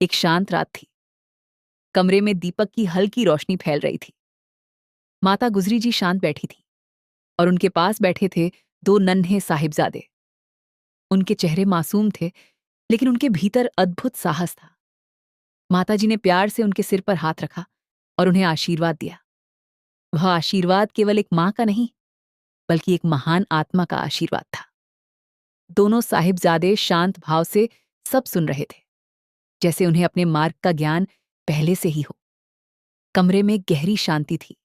एक शांत रात थी। कमरे में दीपक की हल्की रोशनी फैल रही थी। माता गुजरी जी शांत बैठी थी और उनके पास बैठे थे दो नन्हे साहिबजादे। उनके चेहरे मासूम थे, लेकिन उनके भीतर अद्भुत साहस था। माताजी ने प्यार से उनके सिर पर हाथ रखा और उन्हें आशीर्वाद दिया। वह आशीर्वाद केवल एक मां का नहीं, बल्कि एक महान आत्मा का आशीर्वाद था। दोनों साहिबजादे शांत भाव से सब सुन रहे थे, जैसे उन्हें अपने मार्ग का ज्ञान पहले से ही हो। कमरे में गहरी शांति थी,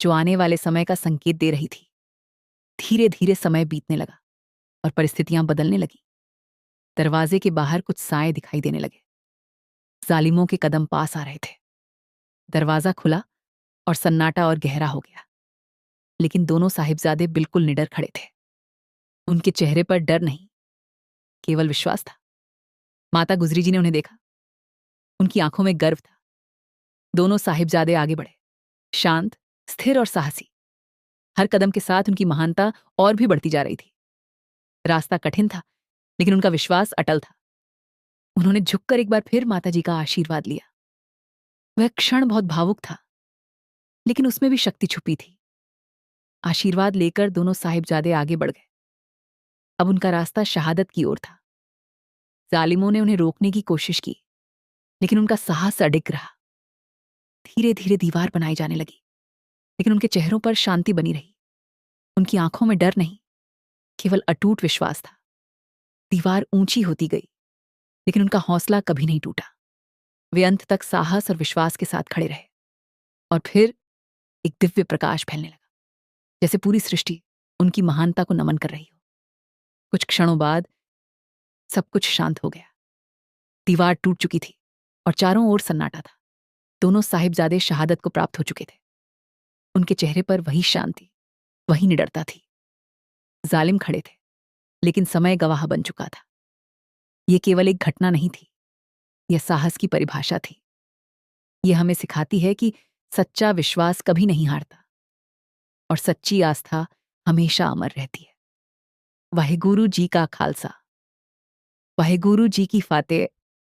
जो आने वाले समय का संकेत दे रही थी। धीरे धीरे समय बीतने लगा और परिस्थितियां बदलने लगी। दरवाजे के बाहर कुछ साए दिखाई देने लगे। जालिमों के कदम पास आ रहे थे। दरवाजा खुला और सन्नाटा और गहरा हो गया। लेकिन दोनों साहिबजादे बिल्कुल निडर खड़े थे। उनके चेहरे पर डर नहीं, केवल विश्वास था। माता गुजरी जी ने उन्हें देखा। उनकी आंखों में गर्व था। दोनों साहिबजादे आगे बढ़े, शांत, स्थिर और साहसी। हर कदम के साथ उनकी महानता और भी बढ़ती जा रही थी। रास्ता कठिन था, लेकिन उनका विश्वास अटल था। उन्होंने झुककर एक बार फिर माताजी का आशीर्वाद लिया। वह क्षण बहुत भावुक था, लेकिन उसमें भी शक्ति छुपी थी। आशीर्वाद लेकर दोनों साहिबजादे आगे बढ़ गए। अब उनका रास्ता शहादत की ओर था। जालिमों ने उन्हें रोकने की कोशिश की, लेकिन उनका साहस अडिग रहा। धीरे धीरे दीवार बनाई जाने लगी, लेकिन उनके चेहरों पर शांति बनी रही। उनकी आंखों में डर नहीं, केवल अटूट विश्वास था। दीवार ऊंची होती गई, लेकिन उनका हौसला कभी नहीं टूटा। वे अंत तक साहस और विश्वास के साथ खड़े रहे। और फिर एक दिव्य प्रकाश फैलने लगा, जैसे पूरी सृष्टि उनकी महानता को नमन कर रही हो। कुछ क्षणों बाद सब कुछ शांत हो गया। दीवार टूट चुकी थी और चारों ओर सन्नाटा था। दोनों साहिबजादे शहादत को प्राप्त हो चुके थे। उनके चेहरे पर वही शांति, वही निडरता थी। जालिम खड़े थे, लेकिन समय गवाह बन चुका था। यह केवल एक घटना नहीं थी, यह साहस की परिभाषा थी। यह हमें सिखाती है कि सच्चा विश्वास कभी नहीं हारता और सच्ची आस्था हमेशा अमर रहती है। वाहेगुरु जी का खालसा, वाहेगुरु जी की फातेह।